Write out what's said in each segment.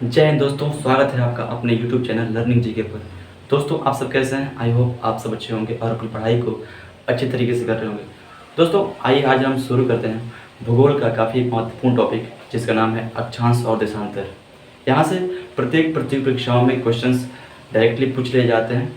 जय हिंद दोस्तों, स्वागत है आपका अपने YouTube चैनल लर्निंग जीके पर। दोस्तों, आप सब कैसे हैं? आई होप आप सब अच्छे होंगे और अपनी पढ़ाई को अच्छे तरीके से कर रहे होंगे। दोस्तों, आइए आज हम शुरू करते हैं भूगोल का काफ़ी महत्वपूर्ण टॉपिक, जिसका नाम है अक्षांश और देशांतर। यहाँ से प्रत्येक परीक्षाओं में क्वेश्चंस डायरेक्टली पूछ लिए जाते हैं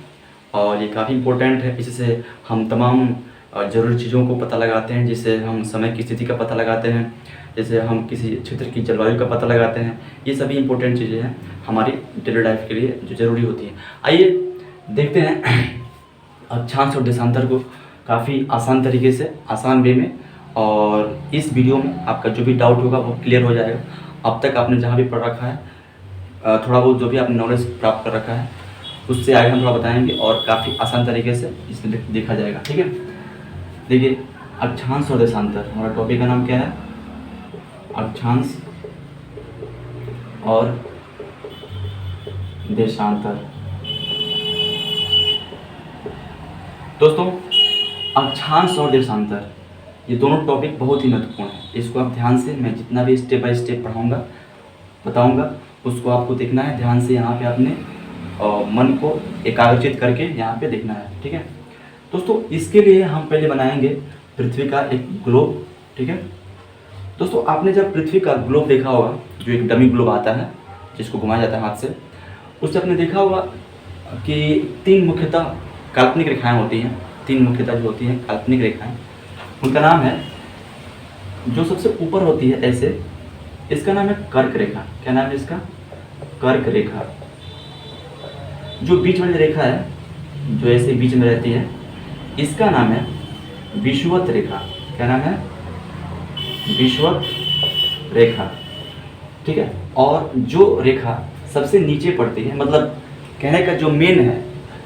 और ये काफ़ी इंपॉर्टेंट है। इससे हम तमाम ज़रूरी चीज़ों को पता लगाते हैं, जिससे हम समय की स्थिति का पता लगाते हैं, जैसे हम किसी क्षेत्र की जलवायु का पता लगाते हैं। ये सभी इंपॉर्टेंट चीज़ें हैं हमारी डेली लाइफ के लिए जो ज़रूरी होती हैं। आइए देखते हैं अक्षांश और देशांतर को काफ़ी आसान तरीके से, आसान वे में, और इस वीडियो में आपका जो भी डाउट होगा वो क्लियर हो जाएगा। अब तक आपने जहाँ भी पढ़ रखा है, थोड़ा बहुत जो भी आपने नॉलेज प्राप्त कर रखा है, उससे आगे हम थोड़ा बताएंगे और काफ़ी आसान तरीके से इसमें देखा जाएगा। ठीक है, देखिए अक्षांश और देशांतर, हमारा टॉपिक का नाम क्या है? अक्षांश और देशांतर। दोस्तों, अक्षांश और देशांतर ये दोनों टॉपिक बहुत ही महत्वपूर्ण है। इसको आप ध्यान से, मैं जितना भी स्टेप बाय स्टेप पढ़ाऊंगा, बताऊंगा, उसको आपको देखना है ध्यान से। यहाँ पे अपने मन को एकाग्रचित करके यहाँ पे देखना है। ठीक है दोस्तों, इसके लिए हम पहले बनाएंगे पृथ्वी का एक ग्लोब। ठीक है दोस्तों, आपने जब पृथ्वी का ग्लोब देखा होगा, जो एक डमी ग्लोब आता है जिसको घुमाया जाता है हाथ से, उससे आपने देखा होगा कि तीन मुख्यतः काल्पनिक रेखाएं होती हैं। तीन मुख्यतः जो होती हैं काल्पनिक रेखाएं, उनका नाम है, जो सबसे ऊपर होती है ऐसे, इसका नाम है कर्क रेखा। क्या नाम है इसका? कर्क रेखा। जो बीच वाली रेखा है, जो ऐसे बीच में रहती है, इसका नाम है विषुवत रेखा। क्या नाम है? विषुवत रेखा। ठीक है, और जो रेखा सबसे नीचे पड़ती है, मतलब कहने का जो मेन है,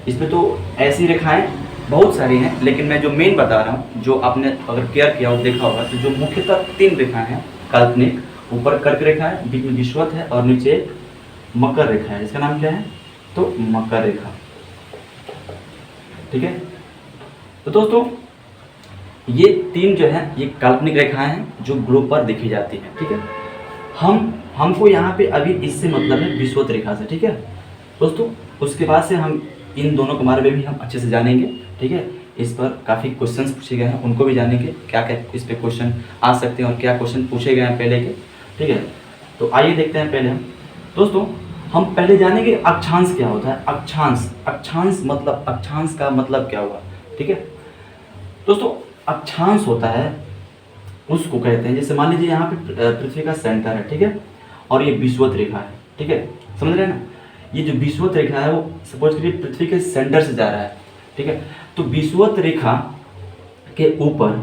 इसमें तो ऐसी रेखाएं बहुत सारी हैं, लेकिन मैं जो मेन बता रहा हूँ, जो आपने अगर केयर किया हो, देखा होगा, तो जो मुख्यतः तीन रेखाएं हैं काल्पनिक, ऊपर कर्क रेखा है, बीच में विषुवत है और नीचे मकर रेखा है। इसका नाम क्या है? तो मकर रेखा। ठीक है, तो दोस्तों ये तीन जो है ये काल्पनिक रेखाएं हैं जो ग्लोब पर देखी जाती हैं। ठीक है, हमको यहाँ पे अभी इससे मतलब है विषुवत रेखा से। ठीक है दोस्तों, उसके बाद से हम इन दोनों के बारे में भी हम अच्छे से जानेंगे। ठीक है, इस पर काफ़ी क्वेश्चंस पूछे गए हैं, उनको भी जानेंगे, क्या क्या इस पे क्वेश्चन आ सकते हैं और क्या क्वेश्चन पूछे गए हैं पहले के। ठीक है, तो आइए देखते हैं। पहले दोस्तों हम पहले जानेंगे अक्षांश क्या होता है। अक्षांश, अक्षांश मतलब, अक्षांश का मतलब क्या हुआ? ठीक है दोस्तों, अक्षांश होता है, उसको कहते हैं, जैसे मान लीजिए यहाँ पे पृथ्वी का सेंटर है। ठीक है, और ये विषुवत रेखा है। ठीक है, समझ रहे हैं ना? ये जो विषुवत रेखा है वो सपोज करिए पृथ्वी के सेंटर से जा रहा है। ठीक है, तो विषुवत रेखा के ऊपर,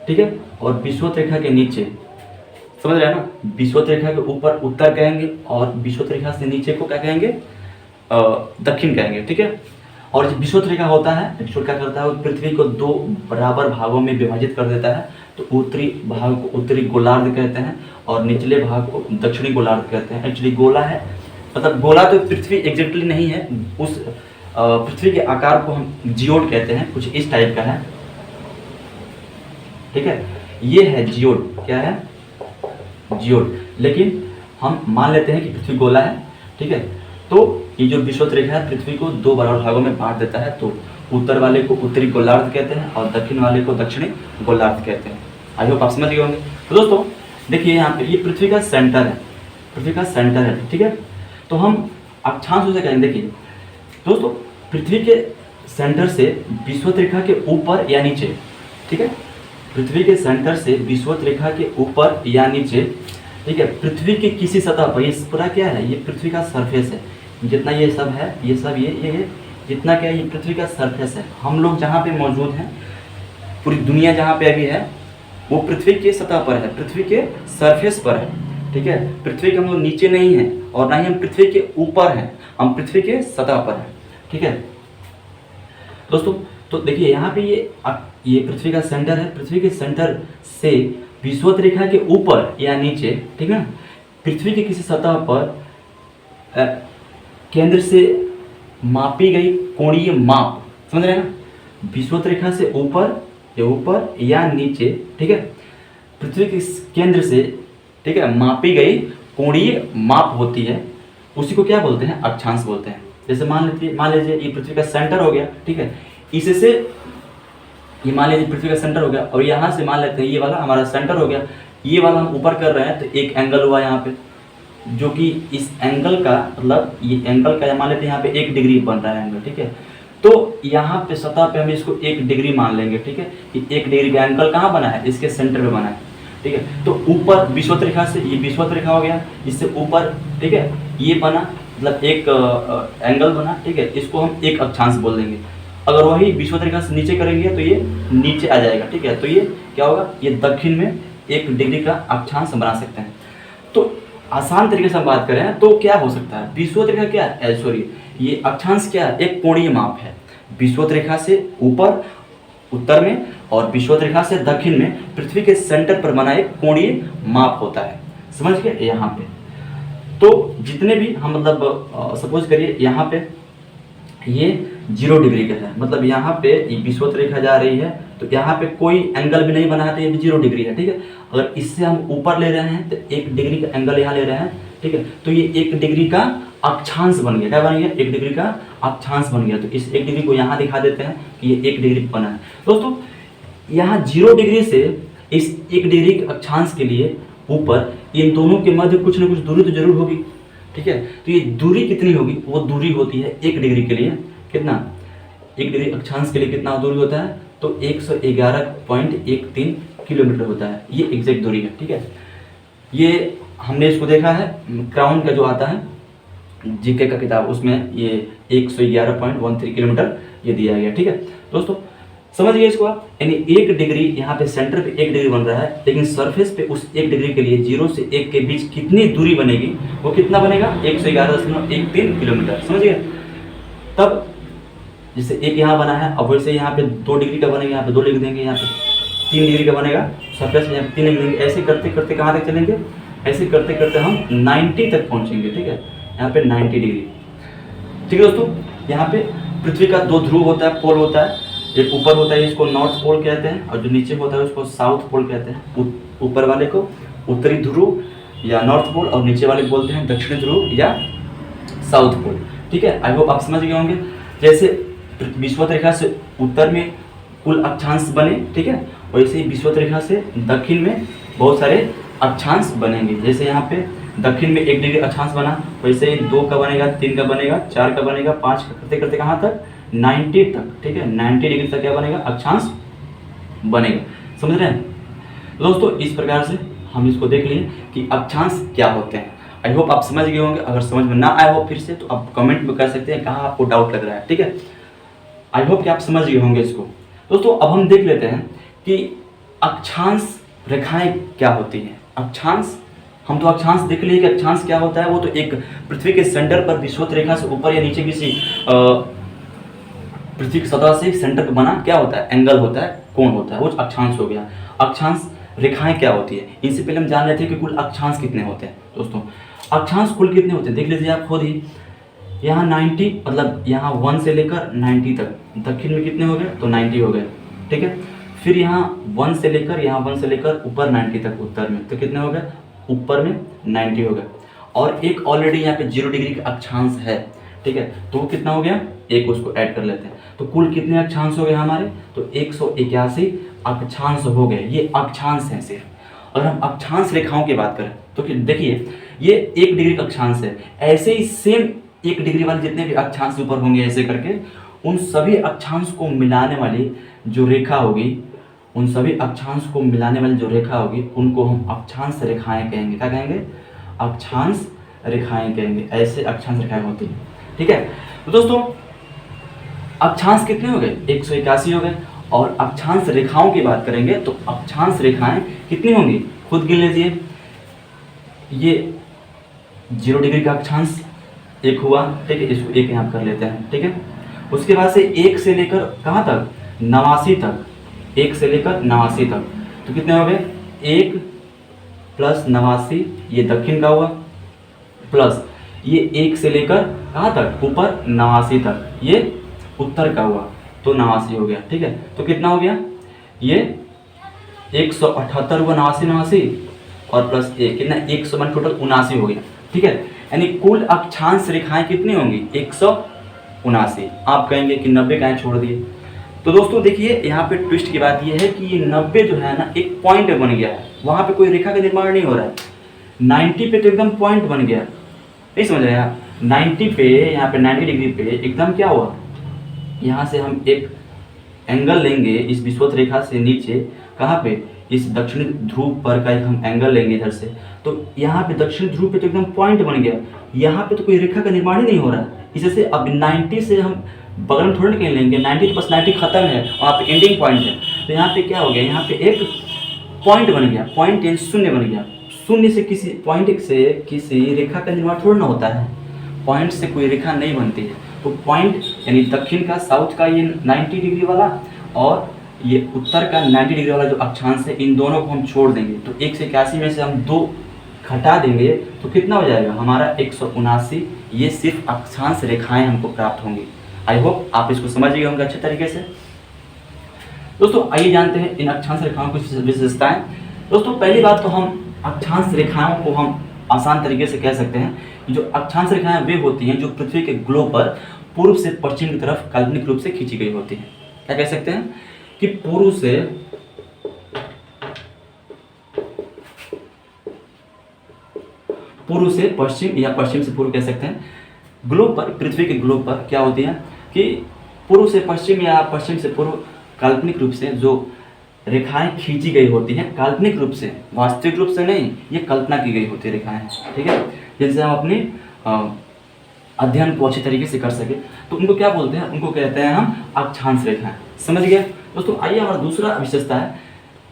ठीक है, और विषुवत रेखा के नीचे, समझ रहे हैं ना? विषुवत रेखा के ऊपर उत्तर कहेंगे और विषुवत रेखा से नीचे को क्या कहेंगे? दक्षिण कहेंगे। ठीक है, और जो विषुवत रेखा होता है, विषुवत क्या करता है? वो पृथ्वी को दो बराबर भागों में विभाजित कर देता है। तो उत्तरी भाग को उत्तरी गोलार्ध कहते हैं और निचले भाग को दक्षिणी गोलार्ध कहते हैं। एक्चुअली गोला है, मतलब गोला तो पृथ्वी एग्जैक्टली नहीं है, उस पृथ्वी के आकार को हम जियोड कहते हैं, कुछ इस टाइप का है। ठीक है, ये है जियोड। क्या है? जियोड। लेकिन हम मान लेते हैं कि पृथ्वी गोला है। ठीक है, तो ये जो विषुवत रेखा है पृथ्वी को दो बराबर भागों में बांट देता है। तो उत्तर वाले को उत्तरी गोलार्ध कहते हैं और दक्षिण वाले को दक्षिणी गोलार्ध कहते हैं। आई होप आप समझ गए होंगे। तो दोस्तों देखिए, यहाँ पे ये पृथ्वी का सेंटर है, पृथ्वी का सेंटर है। ठीक है, तो हम अक्षांश उसे कहेंगे। देखिए दोस्तों, पृथ्वी के सेंटर से विषुवत रेखा के ऊपर या नीचे, ठीक है, पृथ्वी के सेंटर से विषुवत रेखा के ऊपर या नीचे, ठीक है, पृथ्वी की किसी सतह पर, ये पूरा क्या है? ये पृथ्वी का सरफेस है। जितना ये सब है, ये सब ये जितना क्या है, ये पृथ्वी का सरफेस है। हम लोग जहाँ पे मौजूद हैं, पूरी दुनिया जहाँ पे अभी है, वो पृथ्वी के सतह पर है, पृथ्वी के सरफेस पर है। ठीक है, पृथ्वी के हम लोग नीचे नहीं हैं और ना ही हम पृथ्वी के ऊपर हैं, हम पृथ्वी के सतह पर हैं। ठीक है दोस्तों, तो देखिए यहाँ पे ये पृथ्वी का सेंटर है। पृथ्वी के सेंटर से विषुवत रेखा के ऊपर या नीचे, ठीक है, पृथ्वी की किसी सतह पर केंद्र से मापी गई कोणीय माप, समझ रहे हैं ना? विषुवत रेखा से ऊपर या नीचे, ठीक है, पृथ्वी के केंद्र से, ठीक है, मापी गई कोणीय माप होती है, उसी को क्या बोलते हैं, अक्षांश बोलते हैं। जैसे मान लीजिए ये पृथ्वी का सेंटर हो गया, ठीक है, इससे ये मान लीजिए पृथ्वी का सेंटर हो गया, और यहाँ से मान लेते हैं ये वाला हमारा सेंटर हो गया, ये वाला हम ऊपर कर रहे हैं, तो एक एंगल हुआ यहाँ पे, जो कि इस एंगल का मतलब ये एंगल का मान लेते हैं यहाँ पे 1 डिग्री बन रहा है एंगल, ठीक है। तो यहाँ पे सतह पे हम इसको 1 डिग्री मान लेंगे, ठीक है, कि 1 डिग्री का एंगल कहाँ बना है, इसके सेंटर पे बना है, ठीक है। तो ऊपर विषुवत रेखा से ये विषुवत रेखा हो गया, इससे ऊपर, ठीक है, ये बना मतलब एक एंगल बना, ठीक है, इसको हम एक अक्षांश बोल देंगे। अगर वही विषुवत रेखा से नीचे करेंगे तो ये नीचे आ जाएगा, ठीक है, तो ये क्या होगा, ये दक्षिण में 1 डिग्री का अक्षांश बना सकते हैं। तो आसान तरीके से हम बात करें तो क्या हो सकता है, विषुवत रेखा क्या है, सॉरी ये अक्षांश क्या है, एक कोणीय माप है। विषुवत रेखा से ऊपर उत्तर में और विषुवत रेखा से दक्षिण में पृथ्वी के सेंटर पर बना एक कोणीय माप होता है, समझ गए। यहाँ पे तो जितने भी हम मतलब सपोज करिए यहाँ पे ये 0 डिग्री का है, मतलब यहाँ पे ये विषुवत रेखा जा रही है, तो यहाँ पे कोई एंगल भी नहीं बना है, तो ये भी 0 डिग्री है, ठीक है। अगर इससे हम ऊपर ले रहे हैं तो 1 डिग्री का एंगल यहाँ ले रहे हैं, ठीक है, तो ये 1 डिग्री का अक्षांश बन गया। क्या बन गया, 1 डिग्री का अक्षांश बन गया। तो इस 1 डिग्री को यहाँ दिखा देते हैं कि ये 1 डिग्री बना है। दोस्तों यहाँ 0 डिग्री से इस 1 डिग्री के अक्षांश के लिए ऊपर इन दोनों के मध्य कुछ ना कुछ दूरी तो जरूर होगी, ठीक है। तो ये दूरी कितनी होगी, वो दूरी होती है 1 डिग्री के लिए कितना, 1 डिग्री अक्षांश के लिए कितना दूरी होता है, तो 111.13 किलोमीटर होता है, ये एग्जैक्ट दूरी है, ठीक है। ये हमने इसको देखा है, क्राउन का जो आता है जीके का किताब, उसमें ये 111.13 किलोमीटर ये दिया गया, ठीक है। दोस्तों समझ गए इसको आप, यानी 1 डिग्री यहाँ पे सेंटर पे 1 डिग्री बन रहा है, लेकिन सरफेस पे उस 1 डिग्री के लिए 0 से 1 के बीच कितनी दूरी बनेगी, वो कितना बनेगा, 111.13 किलोमीटर, समझ गए। तब जैसे एक यहाँ बना है, अब वैसे यहाँ पे 2 डिग्री का बनेगा, यहाँ पे 2 लिख देंगे, यहाँ पे 3 डिग्री का बनेगा सरफेस में, यहाँ पे 3 लिख देंगे। ऐसे करते करते कहाँ तक चलेंगे, ऐसे करते करते हम 90 तक पहुँचेंगे, ठीक है, यहाँ पे 90 डिग्री, ठीक है। दोस्तों यहाँ पे पृथ्वी का 2 ध्रुव होता है, पोल होता है, एक ऊपर होता है इसको नॉर्थ पोल कहते हैं, और जो नीचे होता है उसको साउथ पोल कहते हैं। ऊपर वाले को उत्तरी ध्रुव या नॉर्थ पोल, और नीचे वाले बोलते हैं दक्षिणी ध्रुव या साउथ पोल, ठीक है। आई होप आप समझ गए होंगे। जैसे विषुवत रेखा से उत्तर में कुल अक्षांश बने, ठीक है, वैसे ही विषुवत रेखा से दक्षिण में बहुत सारे अक्षांश बनेंगे। जैसे यहाँ पे दक्षिण में 1 डिग्री अक्षांश बना, वैसे ही 2 का बनेगा, 3 का बनेगा, 4 का बनेगा, 5 का, करते करते कहाँ तक, 90 तक, ठीक है, 90 डिग्री तक क्या बनेगा, अक्षांश बनेगा, समझ रहे हैं। दोस्तों इस प्रकार से हम इसको देख लिए कि अक्षांश क्या होते हैं। आई होप आप समझ गए होंगे। अगर समझ में ना आया हो फिर से तो आप कमेंट में कर सकते हैं कहाँ आपको डाउट लग रहा है, ठीक है। आई होप कि आप समझ गए होंगे इसको। दोस्तों अब हम देख लेते हैं कि अक्षांश रेखाएं क्या होती हैं। अक्षांश, हम तो अक्षांश देख लिए कि अक्षांश क्या होता है, वो तो एक पृथ्वी के सेंटर पर विषुवत रेखा से ऊपर या नीचे किसी पृथ्वी की सतह से सेंटर पर बना क्या होता है, एंगल होता है, कोण होता है, वो अक्षांश हो गया। अक्षांश रेखाएं क्या होती है, इनसे पहले हम जान लेते हैं कि कुल अक्षांश कितने होते हैं। दोस्तों अक्षांश कुल कितने होते हैं देख लीजिए आप खुद ही। यहाँ 90 मतलब यहाँ 1 से लेकर 90 तक, दक्षिण में कितने हो गए, तो 90 हो गए, ठीक है। फिर यहाँ 1 से लेकर ऊपर 90 तक उत्तर में, तो कितने हो गए, ऊपर में 90 हो गए। और एक ऑलरेडी यहाँ पे 0 डिग्री का अक्षांश है, ठीक है, तो वो कितना हो गया, एक उसको ऐड कर लेते हैं। तो कुल कितने अक्षांश हो गए हमारे, तो 181 अक्षांश हो गए। ये अक्षांश हैं सिर्फ। अगर हम अक्षांश रेखाओं की बात करें तो देखिए ये 1 डिग्री का अक्षांश है, ऐसे ही सेम 1 डिग्री वाले जितने भी अक्षांश ऊपर होंगे ऐसे करके उन सभी अक्षांश को मिलाने वाली जो रेखा होगी, उन सभी अक्षांश को मिलाने वाली जो रेखा होगी उनको हम अक्षांश रेखाएं कहेंगे। क्या कहेंगे, अक्षांश रेखाएं कहेंगे। ऐसे अक्षांश रेखाएं होती हैं, ठीक है। तो दोस्तों अक्षांश कितने हो गए, 181 हो गए। और अक्षांश रेखाओं की बात करेंगे तो अक्षांश रेखाएं कितनी होंगी, खुद गिन लीजिए। ये 0 डिग्री का अक्षांश एक हुआ, ठीक है, इसको एक यहाँ कर लेते हैं, ठीक है। उसके बाद से 1 से लेकर कहाँ तक, 89 तक, 1 से लेकर 89 तक, तो कितने हो गए, 1 + 89 ये दक्षिण का हुआ, प्लस ये 1 से लेकर कहाँ तक, ऊपर 89 तक ये उत्तर का हुआ, तो 89 हो गया, ठीक है। तो कितना हो गया, ये 178 हुआ, 89 और प्लस 1 कितना, 100 टोटल 79 हो गया, ठीक है। यानी कुल अक्षांश रेखाएं कितनी होंगी 179। आप कहेंगे कि 90 काहे छोड़ दिए। तो दोस्तों देखिए यहाँ पे ट्विस्ट की बात यह है कि ये 90 जो है ना एक पॉइंट बन गया है, वहाँ पे कोई रेखा का निर्माण नहीं हो रहा है। 90 पे तो एकदम पॉइंट बन गया, नहीं समझ रहे हैं आप। 90 पे, यहाँ पे 90 डिग्री पे एकदम क्या हुआ, यहाँ से हम एक एंगल लेंगे इस विषुवत रेखा से नीचे, कहाँ पे, इस दक्षिणी ध्रुव पर का एक हम एंगल लेंगे इधर से, तो यहाँ पे दक्षिणी ध्रुव पे तो एकदम पॉइंट बन गया। यहाँ पे तो कोई रेखा का निर्माण ही नहीं हो रहा है। इससे अब 90 से हम बगल में थोड़ी ना कहीं लेंगे, 90 के पास 90 खत्म है, वहाँ पे एंडिंग पॉइंट है। तो यहाँ पे क्या हो गया, यहाँ पे एक पॉइंट बन गया, पॉइंट यानी शून्य बन गया। शून्य से किसी पॉइंट से किसी रेखा का निर्माण थोड़ा ना होता है, पॉइंट से कोई रेखा नहीं बनती है। तो पॉइंट यानी दक्षिण का, साउथ का ये 90 डिग्री वाला और ये उत्तर का 90 डिग्री वाला जो अक्षांश है, इन दोनों को हम छोड़ देंगे। तो 181 में से हम 2 घटा देंगे तो कितना हो जाएगा हमारा 179। ये सिर्फ अक्षांश रेखाएं हमको प्राप्त होंगी। आई होप आप इसको समझ गए होंगे अच्छे तरीके से। दोस्तों आइए जानते हैं इन अक्षांश रेखाओं की विशेषताएं। दोस्तों पहली बात तो हम अक्षांश रेखाओं को हम आसान तरीके से कह सकते हैं, जो अक्षांश रेखाएं वे होती हैं जो पृथ्वी के ग्लोब पर पूर्व से पश्चिम की तरफ काल्पनिक रूप से खींची गई होती हैं। क्या कह सकते हैं कि पूर्व से पश्चिम या पश्चिम से पूर्व कह सकते हैं। ग्लोब पर, पृथ्वी के ग्लोब पर क्या होती है कि पूर्व से पश्चिम या पश्चिम से पूर्व काल्पनिक रूप से जो रेखाएं खींची गई होती हैं, काल्पनिक रूप से, वास्तविक रूप से नहीं, ये कल्पना की गई होती है रेखाएं, ठीक है, जिनसे हम अपने अध्ययन को अच्छी तरीके से कर सके। तो उनको क्या बोलते हैं, उनको कहते हैं हम अक्षांश रेखाएं। समझ गए दोस्तों। आइए हमारा दूसरा विशेषता है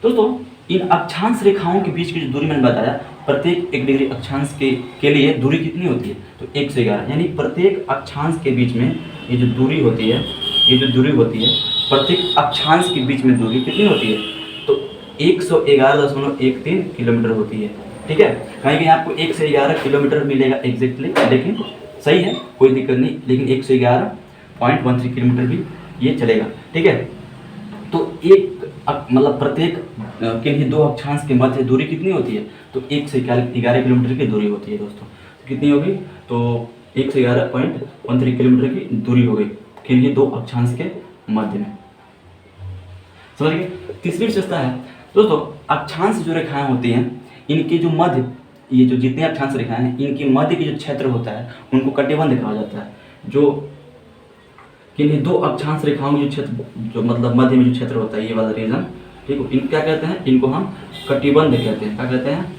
दोस्तों, इन अक्षांश रेखाओं के बीच की जो दूरी मैंने बताया, प्रत्येक 1 डिग्री अक्षांश के लिए दूरी कितनी होती है, तो 111। यानी प्रत्येक अक्षांश के बीच में ये जो दूरी होती है, ये जो दूरी होती है, प्रत्येक अक्षांश के बीच में दूरी कितनी होती है, तो 111.13 किलोमीटर होती है, ठीक है। कहीं कहीं आपको 1 से 11 किलोमीटर मिलेगा एग्जैक्टली, लेकिन सही है, कोई दिक्कत नहीं, लेकिन 111.13 किलोमीटर भी ये चलेगा, ठीक है। तो एक मतलब प्रत्येक किन्हीं 2 अक्षांश के मध्य दूरी कितनी होती है, तो 1 से 11 किलोमीटर की दूरी होती है दोस्तों। तो कितनी होगी, तो 111.13 किलोमीटर की दूरी हो गई किन्हीं 2 अक्षांश के मध्य में। समझ गए। तीसरी विशेषता है दोस्तों, अक्षांश जो रेखाएं होती हैं, इनके जो मध्य, ये जो जितने अक्षांश रेखाएं हैं, इनके मध्य की जो क्षेत्र होता है उनको कटिबंध कहा जाता है। जो किन्हीं 2 अक्षांश रेखाओं की जो क्षेत्र, जो मतलब मध्य में जो क्षेत्र होता है, ये वाला रीजन, ठीक है, इन क्या कहते हैं, इनको हम कटिबंध कहते हैं। क्या कहते हैं,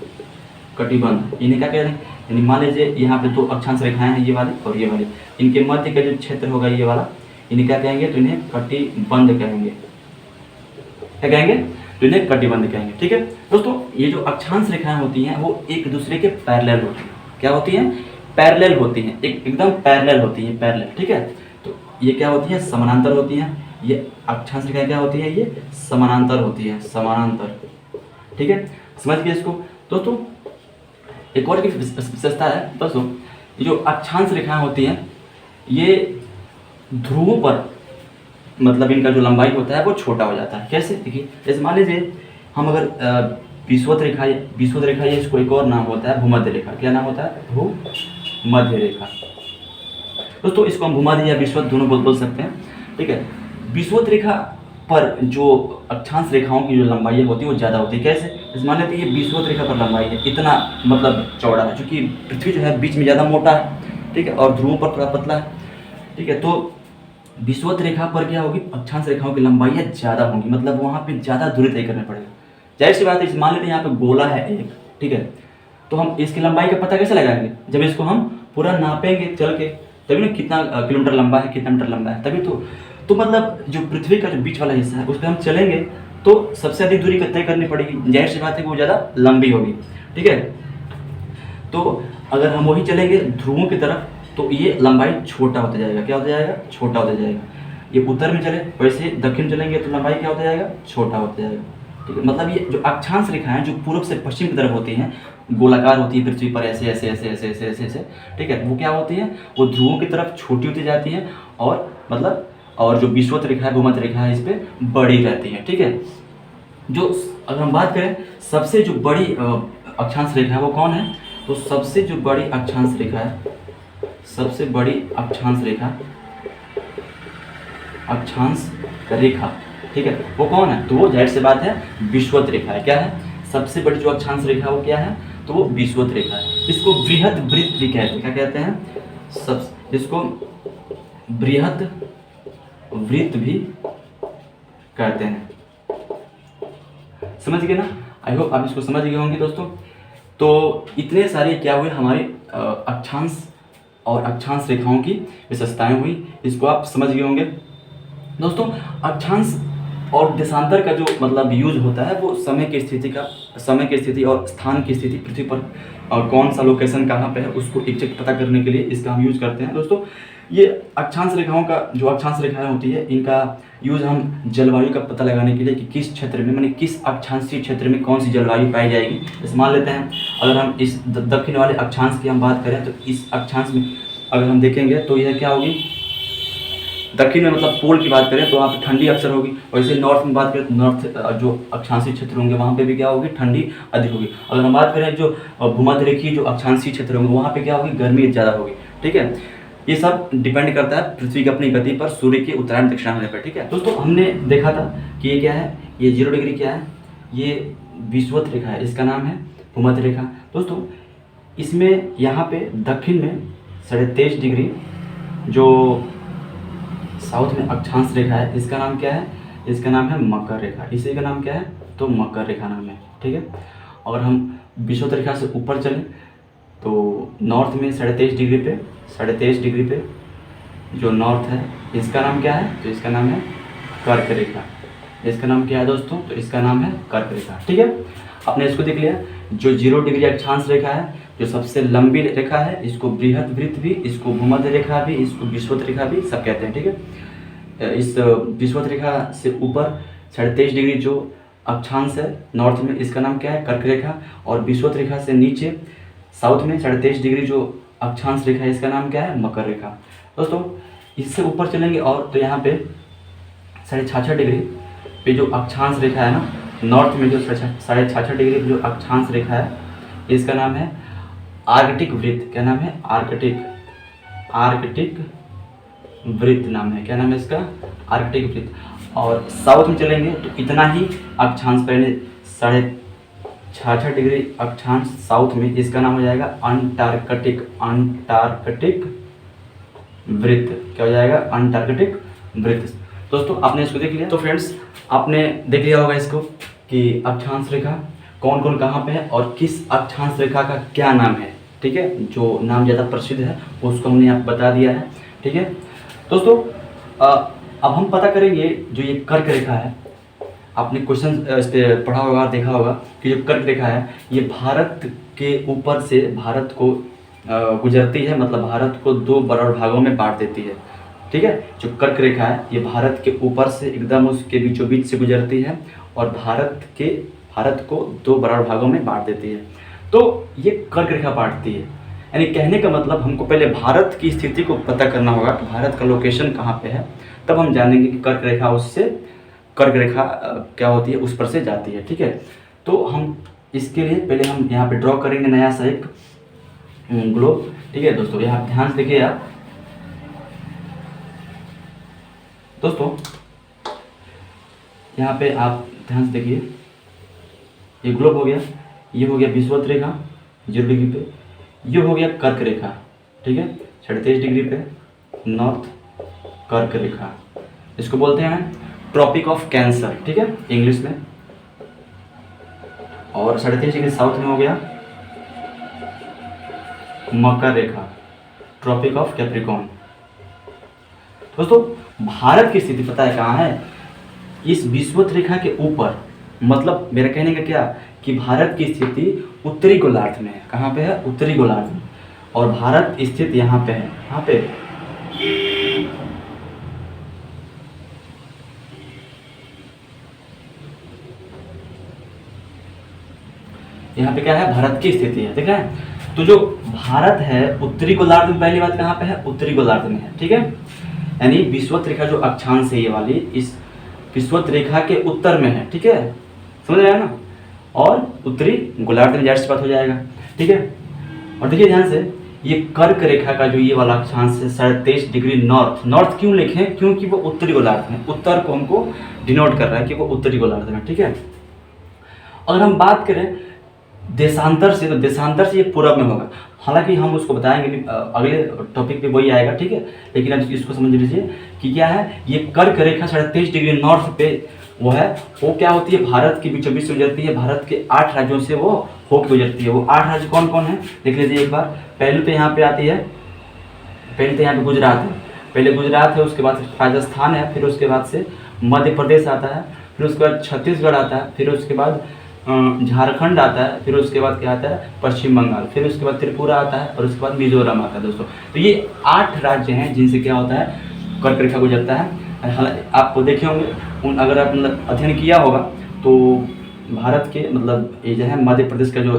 कटिबंध। इन्हें क्या कहते हैं, यानी मान लीजिए यहाँ पे 2 अक्षांश रेखाएं हैं, ये वाली और ये वाली, इनके मध्य का जो क्षेत्र होगा ये वाला, इन्हें क्या कहेंगे, तो इन्हें कटिबंध कहेंगे। क्या कहेंगे, तो इन्हें कटिबंध कहेंगे, ठीक है दोस्तों। ये जो अक्षांश रेखाएं होती हैं वो एक दूसरे के पैरेलल होती हैं। क्या होती हैं, पैरेलल होती हैं, एकदम पैरेलल होती हैं, पैरेलल, ठीक है। तो ये क्या होती है, समानांतर होती हैं। ये अक्षांश रेखाएं क्या होती है, ये समानांतर होती है, समानांतर, ठीक है। समझ गए इसको दोस्तों। एक और की विशेषता है दोस्तों, ये जो अक्षांश रेखाएं होती हैं, ये ध्रुवों पर मतलब इनका जो लंबाई होता है वो छोटा हो जाता है। कैसे, देखिए, जैसे मान लीजिए हम अगर विषुवत रेखा या इसको एक और नाम होता है भूमध्य रेखा। क्या नाम होता है, भूमध्य रेखा दोस्तों। इसको हम भूमध्य या विषुवत दोनों बोल सकते हैं, ठीक है। विषुवत रेखा पर जो अक्षांश रेखाओं की जो लंबाई होती है वो ज़्यादा होती है। कैसे, जैसे मान लेते हैं ये विषुवत रेखा पर लंबाई है, इतना मतलब चौड़ा है, क्योंकि पृथ्वी जो है बीच में ज़्यादा मोटा है, ठीक है, और ध्रुवों पर थोड़ा पतला है, ठीक है। तो विषुवत रेखा पर क्या होगी, अक्षांश रेखाओं की लंबाइयाँ ज़्यादा होंगी, मतलब वहाँ पे ज़्यादा दूरी तय करना पड़ेगा। जाहिर सी बात है, मान लेते हैं यहाँ पे गोला है एक, ठीक है, तो हम इसकी लंबाई का पता कैसे लगाएंगे, जब इसको हम पूरा नापेंगे चल के, तभी ना कितना किलोमीटर लंबा है, कितना मीटर लंबा है, तभी तो मतलब जो पृथ्वी का जो बीच वाला हिस्सा है उस पर हम चलेंगे तो सबसे अधिक दूरी तय करनी पड़ेगी। जाहिर सी बात है कि वो ज़्यादा लंबी होगी, ठीक है। तो अगर हम वही चलेंगे ध्रुवों की तरफ तो ये लंबाई छोटा होता जाएगा। क्या होता जाएगा, छोटा होता जाएगा। ये उत्तर में चले, वैसे दक्षिण चलेंगे तो लंबाई क्या होता जाएगा, छोटा होता जाएगा, ठीक है। मतलब ये जो अक्षांश रेखाएं जो पूर्व से पश्चिम की तरफ होती हैं, गोलाकार होती है पृथ्वी पर, ऐसे ऐसे ऐसे ऐसे ऐसे ऐसे ऐसे, ठीक है, वो क्या होती है, वो ध्रुवों की तरफ छोटी होती जाती हैं, और जो विषुवत रेखा है, भूमध्य रेखा है, इस पर बड़ी रहती है, ठीक है। जो अगर हम बात करें सबसे जो बड़ी अक्षांश रेखा है वो कौन है, तो सबसे जो बड़ी अक्षांश रेखा है, सबसे बड़ी अक्षांश रेखा, अक्षांश रेखा, ठीक है, वो कौन है? तो वो जाहिर सी बात है विषुवत रेखा है। क्या है? सबसे बड़ी जो अक्षांश रेखा वो क्या है? तो वो विषुवत रेखा है। इसको बृहद वृत्त भी कहते हैं। क्या कहते हैं? सब इसको बृहद वृत्त भी कहते हैं। समझ गए ना? आई होप आप इसको समझ गए होंगे दोस्तों। तो इतने सारे क्या हुए हमारे अक्षांश और अक्षांश रेखाओं की विशेषताएं हुई, इसको आप समझ गए होंगे दोस्तों। अक्षांश और देशांतर का जो मतलब यूज होता है वो समय की स्थिति और स्थान की स्थिति, पृथ्वी पर कौन सा लोकेशन कहाँ पे है उसको एग्जैक्ट पता करने के लिए इसका हम यूज करते हैं दोस्तों। ये अक्षांश रेखाओं का जो अक्षांश रेखाएं होती है इनका यूज हम जलवायु का पता लगाने के लिए कि किस क्षेत्र में, माने किस अक्षांशीय क्षेत्र में कौन सी जलवायु पाई जाएगी। जैसे मान लेते हैं अगर हम इस दक्षिण वाले अक्षांश की हम बात करें तो इस अक्षांश में अगर हम देखेंगे तो यह क्या होगी, दक्षिण में मतलब पोल की बात करें तो वहाँ पे ठंडी अक्सर होगी। और इसे नॉर्थ में बात करें तो नॉर्थ जो अक्षांशीय क्षेत्र होंगे वहाँ पे भी क्या होगी, ठंडी अधिक होगी। अगर हम बात करें जो भूमध्यरेखीय जो अक्षांशीय क्षेत्र होंगे वहाँ पे क्या होगी, गर्मी ज़्यादा होगी। ठीक है, ये सब डिपेंड करता है पृथ्वी की अपनी गति पर, सूर्य के उत्तरायण दक्षिणायन होने पर। ठीक है दोस्तों, हमने देखा था कि ये क्या है, ये 0 डिग्री क्या है, ये विषुवत रेखा है, इसका नाम है भूमध्य रेखा। दोस्तों इसमें यहाँ पे दक्षिण में 23.5 डिग्री जो साउथ में अक्षांश रेखा है इसका नाम क्या है, इसका नाम है मकर रेखा। इसी का नाम क्या है, तो मकर रेखा नाम है। ठीक है, अगर हम विषुवत रेखा से ऊपर चलें तो नॉर्थ में 23.5 डिग्री पे जो नॉर्थ है इसका नाम क्या है, तो इसका नाम है कर्क रेखा। इसका नाम क्या है दोस्तों, तो इसका नाम है कर्क रेखा। ठीक है, आपने इसको देख लिया। जो 0 डिग्री अक्षांश रेखा है, जो सबसे लंबी रेखा है, इसको बृहद वृत्त भी, इसको भूमध्य रेखा भी, इसको विषुवत रेखा भी सब कहते हैं। ठीक है, इस विषुवत रेखा से ऊपर 23.5 डिग्री जो अक्षांश है नॉर्थ में, इसका नाम क्या है, कर्क रेखा। और विषुवत रेखा से नीचे साउथ में 23.5 डिग्री जो अक्षांश रेखा है इसका नाम क्या है, मकर रेखा। दोस्तों इससे ऊपर चलेंगे और तो यहाँ पे 66.5 डिग्री पे जो अक्षांश रेखा है ना, नॉर्थ में जो 66.5 डिग्री पे जो अक्षांश रेखा है इसका नाम है आर्कटिक वृत्त। क्या नाम है, आर्कटिक वृत्त नाम है। क्या नाम है इसका, आर्कटिक वृत्त। और साउथ में चलेंगे तो इतना ही अक्षांश, पहले 66.5 डिग्री अक्षांश साउथ में, इसका नाम हो जाएगा अंटार्कटिक वृत्त। क्या हो जाएगा, अंटार्कटिक वृत्त। दोस्तों आपने इसको देख लिया। तो फ्रेंड्स आपने देख लिया होगा इसको कि अक्षांश रेखा कौन कौन कहाँ पे है और किस अक्षांश रेखा का क्या नाम है। ठीक है, जो नाम ज़्यादा प्रसिद्ध है उसको हमने आपको बता दिया है। ठीक है दोस्तों, अब हम पता करेंगे जो ये कर्क रेखा है। आपने क्वेश्चन इस पर पढ़ा होगा, देखा होगा कि जो कर्क रेखा है ये भारत के ऊपर से भारत को गुजरती है, मतलब भारत को 2 बराबर भागों में बांट देती है। ठीक है, जो कर्क रेखा है ये भारत के ऊपर से एकदम उसके बीचों बीच से गुजरती है और भारत को 2 बराबर भागों में बांट देती है। तो ये कर्क रेखा बांटती है, यानी कहने का मतलब हमको पहले भारत की स्थिति को पता करना होगा कि भारत का लोकेशन कहाँ पे है, तब हम जानेंगे कि कर्क रेखा क्या होती है, उस पर से जाती है। ठीक है, तो हम इसके लिए पहले हम यहाँ पे ड्रॉ करेंगे नया सा एक ग्लोब। ठीक है दोस्तों, यहाँ ध्यान से देखिए आप दोस्तों, यहाँ पे आप ध्यान से देखिए, ये ग्लोब हो गया, ये हो गया विषुवत रेखा 0 डिग्री पे, ये हो गया कर्क रेखा। ठीक है, 23 डिग्री पे नॉर्थ कर्क रेखा, इसको बोलते हैं ट्रॉपिक ऑफ कैंसर। ठीक है इंग्लिश में। और 23 डिग्री साउथ में हो गया मकर रेखा, ट्रॉपिक ऑफ कैप्रिकॉर्न। दोस्तों भारत की स्थिति पता है कहाँ है, इस विषुवत रेखा के ऊपर, मतलब मेरा कहने का क्या कि भारत की स्थिति उत्तरी गोलार्ध में है। कहाँ पे है, उत्तरी गोलार्ध में। और भारत स्थित यहाँ पे है, यहाँ पे क्या है, भारत की स्थिति है। ठीक है, तो जो भारत है उत्तरी गोलार्ध में, पहली बात कहाँ पे है, उत्तरी गोलार्ध में है। ठीक है, यानी विषुवत रेखा जो अक्षांश है ये वाली, इस विषुवत रेखा के उत्तर में है। ठीक है, समझ रहे हैं ना, और उत्तरी गोलार्ध में जाहिर सी बात हो जाएगा। ठीक है, और देखिए ध्यान से, ये कर्क रेखा का जो ये वाला अक्षांश है 23.5 डिग्री नॉर्थ। नॉर्थ क्यों लिखे? क्योंकि वो उत्तरी गोलार्ध में, उत्तर को हमको डिनोट कर रहा है कि वो उत्तरी गोलार्ध में, ठीक है। अगर हम बात करें देशांतर से, तो देशांतर से ये पूरब में होगा। हालांकि हम उसको बताएंगे भी, अगले टॉपिक पे वही आएगा, ठीक है। लेकिन अब इसको समझ लीजिए कि क्या है, ये कर्क रेखा 23.5 डिग्री नॉर्थ पे वो है, वो क्या होती है, भारत के बीचों बीच से गुजरती है। भारत के 8 राज्यों से वो होकर गुजरती है। वो 8 राज्य कौन कौन है देख लीजिए एक बार। पहले तो यहाँ पे आती है, पहले तो यहाँ पे गुजरात है, पहले गुजरात है, उसके बाद राजस्थान है, फिर उसके बाद से मध्य प्रदेश आता है, फिर उसके बाद छत्तीसगढ़ आता है, फिर उसके बाद झारखंड आता है, फिर उसके बाद क्या आता है, पश्चिम बंगाल, फिर उसके बाद त्रिपुरा आता है, और उसके बाद मिजोरम आता है दोस्तों। तो ये 8 राज्य हैं जिनसे क्या होता है, कर्क रेखा गुजरता है। आप देखे होंगे, अगर आप मतलब अध्ययन किया होगा तो भारत के मतलब ये जो है मध्य प्रदेश का जो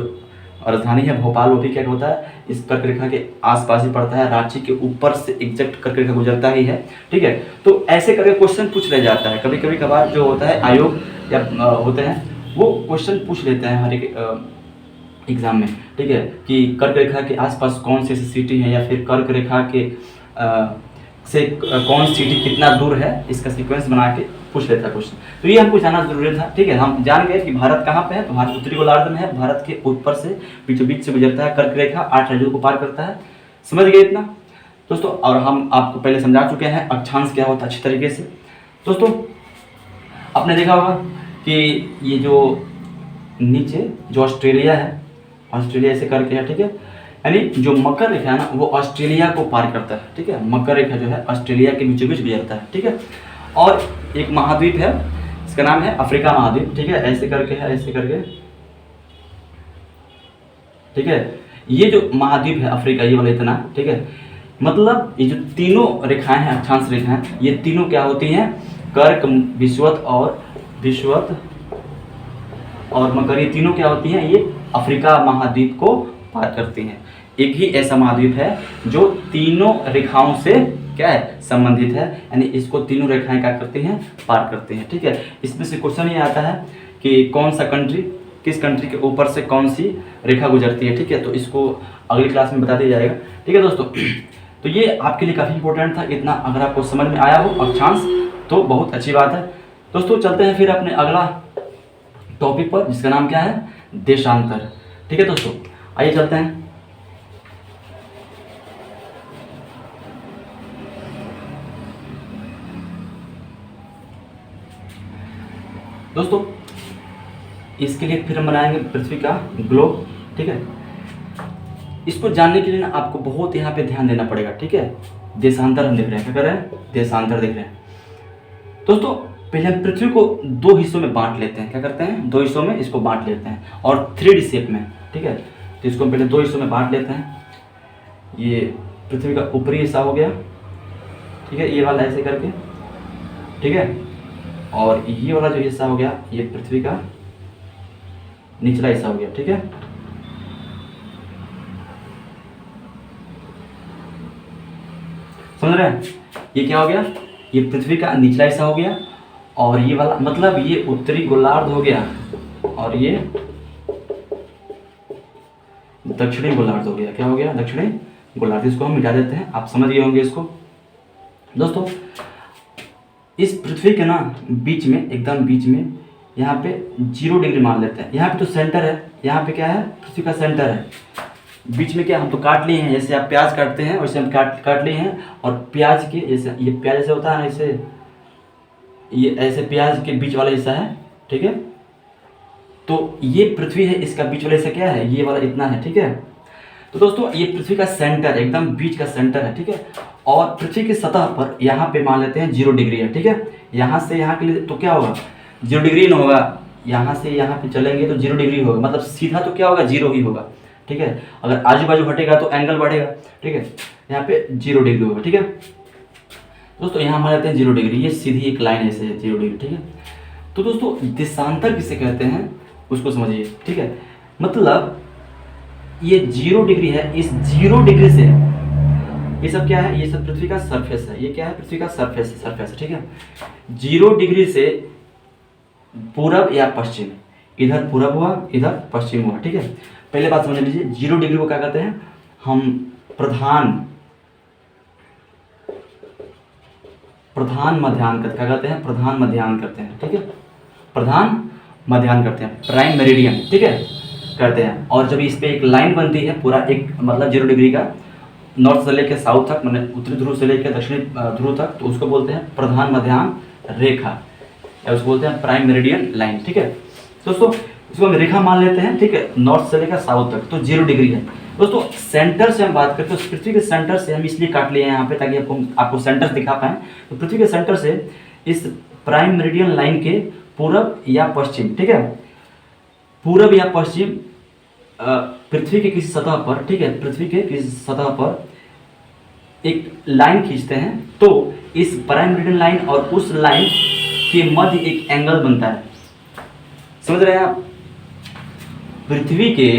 राजधानी है भोपाल, वो भी क्या होता है, इस कर्क रेखा के आसपास ही पड़ता है। रांची के ऊपर से एग्जैक्ट कर्क रेखा गुजरता ही है, ठीक है। तो ऐसे करके क्वेश्चन पूछ रह जाता है, कभी कभार जो होता है आयोग या होते हैं वो क्वेश्चन पूछ लेते हैं हर एक एग्जाम में, ठीक है, कि कर्क रेखा के आसपास कौन सी सिटी है, या फिर कर्क रेखा के से कौन सिटी कितना दूर है, इसका सीक्वेंस बना के पूछ लेता है क्वेश्चन। तो ये हमको जानना जरूरी था, ठीक है। हम जान गए कि भारत कहाँ पे है, तो भारत उत्तरी गोलार्ध में है। भारत के ऊपर से बीचों बीच से गुजरता है कर्क रेखा, 8 राज्यों को पार करता है। समझ गए इतना दोस्तों। और हम आपको पहले समझा चुके हैं अक्षांश क्या होता है अच्छी तरीके से। दोस्तों आपने देखा होगा कि ये जो नीचे जो ऑस्ट्रेलिया है, ऑस्ट्रेलिया ऐसे करके है, ठीक है, यानी जो मकर रेखा है ना वो ऑस्ट्रेलिया को पार करता है, ठीक है। मकर रेखा जो है ऑस्ट्रेलिया के बीचों बीच गुजरता है, ठीक है। और एक महाद्वीप है, इसका नाम है अफ्रीका महाद्वीप, ठीक है, ऐसे करके है, ऐसे करके, ठीक है। ये जो महाद्वीप है अफ्रीका, ये वाला इतना, ठीक है, मतलब ये जो तीनों रेखाएं हैं, अक्षांश रेखाएं, ये तीनों क्या होती हैं, कर्क, विषुवत और मकर, ये तीनों क्या होती हैं, ये अफ्रीका महाद्वीप को पार करती हैं। एक ही ऐसा महाद्वीप है जो तीनों रेखाओं से क्या है, संबंधित है, यानी इसको तीनों रेखाएं क्या करती हैं, पार करती हैं, ठीक है। इसमें से क्वेश्चन ये आता है कि कौन सा कंट्री, किस कंट्री के ऊपर से कौन सी रेखा गुजरती है, ठीक है। तो इसको अगली क्लास में बता दिया जाएगा, ठीक है दोस्तों। तो ये आपके लिए काफ़ी इंपॉर्टेंट था, इतना अगर आपको समझ में आया हो अक्षांश तो बहुत अच्छी बात है दोस्तों। चलते हैं फिर अपने अगला टॉपिक पर, जिसका नाम क्या है, देशांतर, ठीक है दोस्तों। आइए चलते हैं। दोस्तों इसके लिए फिर हम बनाएंगे पृथ्वी का ग्लोब, ठीक है। इसको जानने के लिए ना आपको बहुत यहाँ पे ध्यान देना पड़ेगा, ठीक है। देशांतर हम देख रहे हैं, क्या कर रहे हैं, देशांतर देख रहे हैं दोस्तों। पहले हम पृथ्वी को 2 हिस्सों में बांट लेते हैं, क्या करते हैं, 2 हिस्सों में इसको बांट लेते हैं, और 3D शेप में, ठीक है। तो इसको हम पहले 2 हिस्सों में बांट लेते हैं। ये पृथ्वी का ऊपरी हिस्सा हो गया, ठीक है, ये वाला ऐसे करके, ठीक है, और ये वाला जो हिस्सा हो गया ये पृथ्वी का निचला हिस्सा हो गया, ठीक है। समझ रहे हैं, ये क्या हो गया, ये पृथ्वी का निचला हिस्सा हो गया, और ये वाला मतलब ये उत्तरी गोलार्ध हो गया, और ये दक्षिणी गोलार्ध हो गया। क्या हो गया, दक्षिणी गोलार्ध। इसको हम मिटा देते हैं, आप समझ गए होंगे इसको दोस्तों। इस पृथ्वी के ना बीच में, एकदम बीच में, यहाँ पे 0 डिग्री मान लेते हैं। यहाँ पे तो सेंटर है, यहाँ पे क्या है, पृथ्वी का सेंटर है। बीच में क्या हम तो काट लिए हैं, जैसे आप प्याज काटते हैं वैसे हम काट लिए हैं। और प्याज के जैसे, ये प्याज जैसे होता है ना, ऐसे ये ऐसे प्याज के बीच वाला हिस्सा है, ठीक है। तो ये पृथ्वी है, इसका बीच वाला हिस्सा क्या है, ये वाला इतना है, ठीक है। तो दोस्तों ये पृथ्वी का सेंटर, एकदम बीच का सेंटर है, ठीक है। और पृथ्वी की सतह पर यहाँ पे मान लेते हैं 0 डिग्री है, ठीक है। यहाँ से यहाँ के लिए तो क्या होगा, 0 डिग्री नहीं होगा, यहाँ से यहाँ पे चलेंगे तो 0 डिग्री होगा, मतलब सीधा तो क्या होगा, 0 ही होगा, ठीक है। अगर आजू बाजू हटेगा तो एंगल बढ़ेगा, ठीक है। यहाँ पे 0 डिग्री होगा, ठीक है दोस्तों। यहाँ मान लेते हैं 0 डिग्री, ये सीधी एक लाइन ऐसे है 0 डिग्री, ठीक है। तो दोस्तों देशांतर किसे कहते हैं उसको समझिए, ठीक है। मतलब ये 0 डिग्री है, इस 0 डिग्री से ये सब क्या है, ये सब पृथ्वी का सरफेस है, ये क्या है, पृथ्वी का सरफेस है, ठीक है। 0 डिग्री से पूरब या पश्चिम, इधर पूरब हुआ इधर पश्चिम हुआ, ठीक है। पहले बात समझ लीजिए, 0 डिग्री को क्या कहते हैं, हम प्रधान मध्याह्न करते, क्या कहते हैं, प्रधान मध्याह्न करते हैं, ठीक है, प्रधान मध्याह्न करते हैं, प्राइम मेरिडियन, ठीक है, करते हैं। और जब इस पे एक लाइन बनती है पूरा एक मतलब 0 डिग्री का, नॉर्थ से लेकर साउथ तक, मतलब उत्तरी ध्रुव से लेकर दक्षिणी ध्रुव तक, तो उसको बोलते हैं प्रधान मध्याह्न रेखा, या उसको बोलते हैं प्राइम मेरिडियन लाइन, ठीक है दोस्तों। इसको हम रेखा मान लेते हैं, ठीक है, नॉर्थ से लेकर साउथ तक, तो 0 डिग्री है दोस्तों। सेंटर से हम बात करते हैं, तो पृथ्वी के सेंटर से हम इसलिए काट लिए हैं यहाँ पे ताकि आपको सेंटर दिखा पाएं। तो पृथ्वी के सेंटर से इस प्राइम मेरिडियन लाइन के पूरब या पश्चिम, ठीक है, पूरब या पश्चिम पृथ्वी के किसी सतह पर, ठीक है, पृथ्वी के किसी सतह पर एक लाइन खींचते हैं, तो इस प्राइम मेरिडियन लाइन और उस लाइन के मध्य एक एंगल बनता है। समझ रहे हैं आप? पृथ्वी के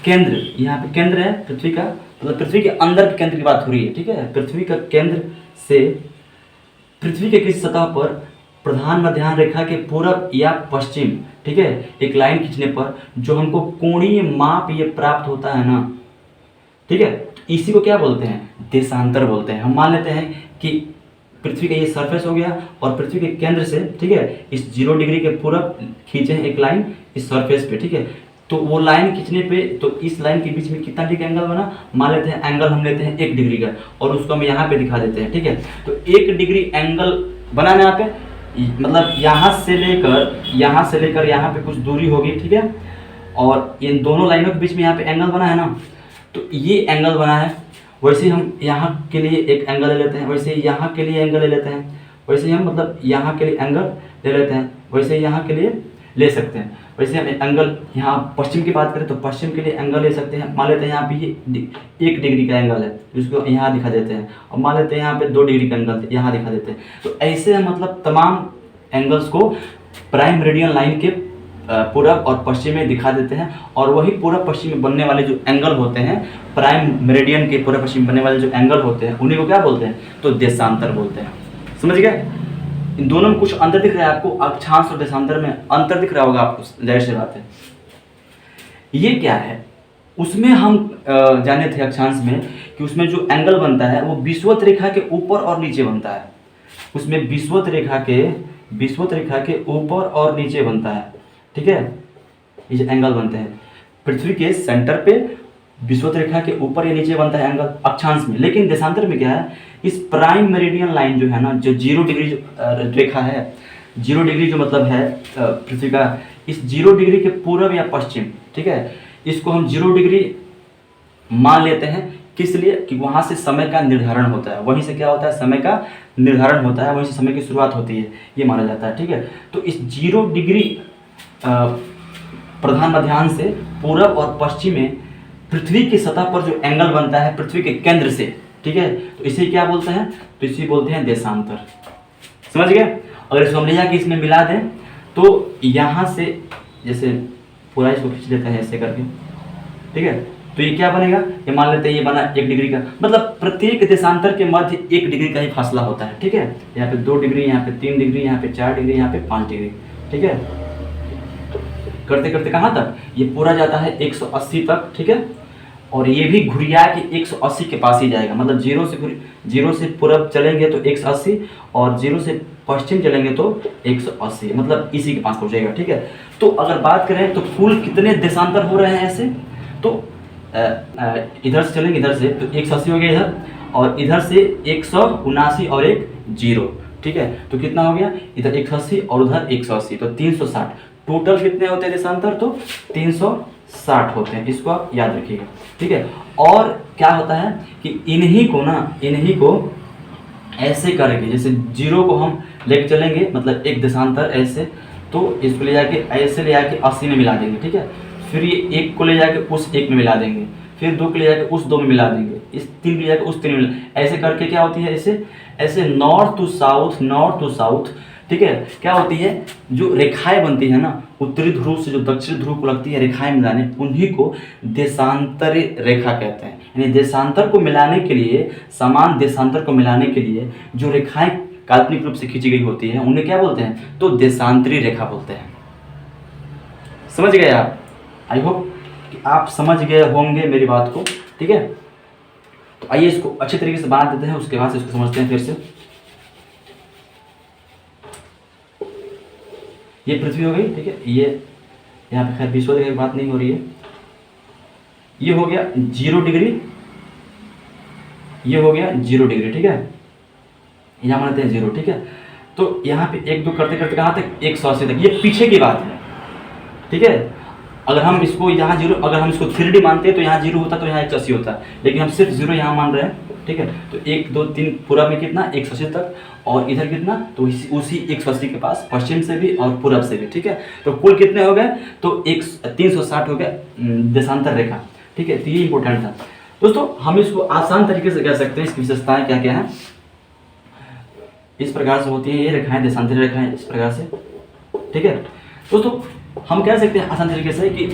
केंद्र, यहाँ पे केंद्र है पृथ्वी का, मतलब पृथ्वी के अंदर के केंद्र की बात हो रही है, ठीक है, पृथ्वी का केंद्र से पृथ्वी के किसी सतह पर प्रधान मध्याह्न रेखा के पूरब या पश्चिम, ठीक है, एक लाइन खींचने पर जो हमको कोणीय माप ये प्राप्त होता है ना, ठीक है, तो इसी को क्या बोलते हैं, देशांतर बोलते हैं। हम मान लेते हैं कि पृथ्वी का ये सरफेस हो गया और पृथ्वी के केंद्र से, ठीक है, इस 0 डिग्री के पूरब खींचे हैं एक लाइन इस सरफेस पे, ठीक है, तो वो लाइन खींचने पे तो इस लाइन के बीच में कितना डिग्री एंगल बना, मान लेते हैं एंगल हम लेते हैं 1 डिग्री का, और उसको हम यहाँ पे दिखा देते हैं, ठीक है। तो 1 डिग्री एंगल बना ना यहाँ पे, मतलब यहाँ से लेकर यहाँ पे कुछ दूरी होगी, ठीक है, और इन दोनों लाइनों के बीच में यहाँ पे एंगल बना है ना, तो ये एंगल बना है। वैसे हम यहाँ के लिए एक एंगल ले लेते हैं, वैसे यहाँ के लिए एंगल ले लेते हैं, वैसे हम मतलब यहाँ के लिए एंगल ले लेते हैं, वैसे यहाँ के लिए ले सकते हैं। वैसे हम एंगल यहाँ पश्चिम की बात करें तो पश्चिम के लिए एंगल ले सकते हैं। मान लेते हैं यहाँ पे ये 1 डिग्री का एंगल है, जिसको यहाँ दिखा देते हैं, और मान लेते हैं यहाँ पे 2 डिग्री का एंगल यहाँ दिखा देते हैं। तो ऐसे हम मतलब तमाम एंगल्स को प्राइम मेरिडियन लाइन के पूरब और पश्चिम में दिखा देते हैं, और वही पूरब पश्चिम में बनने वाले जो एंगल होते हैं, प्राइम मेरिडियन के पूरब पश्चिम बनने वाले जो एंगल होते हैं, उन्हीं को क्या बोलते हैं, तो देशांतर बोलते हैं। समझ गए? इन दोनों में कुछ अंतर दिख रहा है आपको, अक्षांश और देशांतर में अंतर दिख रहा होगा आपको, जाहिर सी बात है। ये क्या है, उसमें हम जाने थे अक्षांश में कि उसमें जो एंगल बनता है वो विषुवत रेखा के ऊपर और नीचे बनता है। उसमें विषुवत रेखा के ऊपर और नीचे बनता है, ठीक है, ये जो एंगल बनते हैं पृथ्वी के सेंटर पे विषुवत रेखा के ऊपर या नीचे बनता है एंगल अक्षांश में। लेकिन देशांतर में क्या है, इस प्राइम मेरिडियन लाइन जो है ना, जो 0 डिग्री रेखा है, 0 डिग्री जो मतलब है पृथ्वी का, इस 0 डिग्री के पूरब या पश्चिम, ठीक है, इसको हम 0 डिग्री मान लेते हैं। किस लिए? कि वहाँ से समय का निर्धारण होता है, वहीं से क्या होता है, समय का निर्धारण होता है, वहीं से समय की शुरुआत होती है, ये माना जाता है, ठीक है। तो इस 0 डिग्री प्रधान मध्याह्न से पूरब और पश्चिम में पृथ्वी की सतह पर जो एंगल बनता है पृथ्वी के केंद्र से, ठीक है, तो इसे क्या बोलते हैं, तो इसे बोलते हैं देशांतर। समझ गए? अगर इसको हम ले जाके इसमें मिला दें तो यहाँ से जैसे पूरा इसको खींच लेते हैं ऐसे करके, ठीक है, तो ये क्या बनेगा, ये मान लेते हैं ये बना 1 डिग्री का, मतलब प्रत्येक देशांतर के मध्य 1 डिग्री का ही फासला होता है, ठीक है। यहाँ पे 2 डिग्री, यहाँ पे 3 डिग्री, यहाँ पे 4 डिग्री, यहाँ पे 5 डिग्री, ठीक है। करते करते कहाँ तक, ये पूरा जाता है 180 तक, ठीक है, और ये भी घुरिया के 180 के पास ही जाएगा, मतलब 0 से पूरब चलेंगे तो 180 और 0 से पश्चिम चलेंगे तो 180, मतलब इसी के पास पहुंचेगा, ठीक है। तो अगर बात करें तो कुल कितने देशांतर हो रहे हैं ऐसे, तो इधर से चलेंगे, इधर से तो 180 हो गया इधर, और इधर से 179 और एक 0, ठीक है, तो कितना हो गया, इधर 180 और उधर 180, तो 360। टोटल कितने होते हैं देशांतर, तो 360 होते हैं, इसको आप याद रखिएगा, ठीक है। और क्या होता है कि इन्हीं को ऐसे करके, जैसे 0 को हम लेके चलेंगे, मतलब एक देशांतर ऐसे, तो इसको ले जाके ऐसे ले जाके 80 में मिला देंगे, ठीक है। फिर ये 1 को ले जाके उस 1 में मिला देंगे, फिर 2 को ले जाके उस 2 में मिला देंगे, इस 3 को ले जाके उस 3 में मिला, ऐसे करके क्या होती है, ऐसे नॉर्थ टू साउथ, ठीक है, क्या होती है, जो रेखाएं बनती है ना, उत्तरी ध्रुव से जो दक्षिण ध्रुव को लगती है रेखाएं मिलाने, उन्हीं को देशांतरी रेखा कहते हैं। यानी देशांतर को मिलाने के लिए, समान देशांतर को मिलाने के लिए जो रेखाएं काल्पनिक रूप से खींची गई होती है, उन्हें क्या बोलते हैं, तो देशांतरी रेखा बोलते हैं। समझ गए आप? आई होप कि आप समझ गए होंगे मेरी बात को, ठीक है। तो आइए इसको अच्छे तरीके से बना देते हैं, उसके बाद से इसको समझते हैं फिर से। ये पृथ्वी हो गई, ठीक है। ये यहाँ पे खैर विश्व की बात नहीं हो रही है। ये हो गया 0 डिग्री, ये हो गया 0 डिग्री, ठीक है। यहाँ मानते हैं 0, ठीक है। तो यहाँ पे 1 2 करते करते कहाँ तक, 180 तक। ये पीछे की बात है, ठीक है। अगर हम इसको यहाँ 0, अगर हम इसको 3D मानते हैं तो यहाँ 0 होता, तो यहाँ 180 होता, लेकिन हम सिर्फ 0 यहाँ मान रहे हैं, ठीक है। तो 1 2 3 पूरा में कितना, 180 तक, और इधर कितना, तो उसी 180 के पास पश्चिम से भी और पूरब से भी, ठीक है। तो कुल कितने हो गए, तो 360 हो गया देशांतर रेखा, ठीक है। तो ये इंपॉर्टेंट था दोस्तों। हम इसको आसान तरीके से कह सकते हैं, इसकी विशेषताएं क्या क्या है। इस प्रकार से होती है ये रेखाएं, देशांतरी रेखाएं इस प्रकार से, ठीक है दोस्तों। हम कह सकते हैं आसान तरीके से कि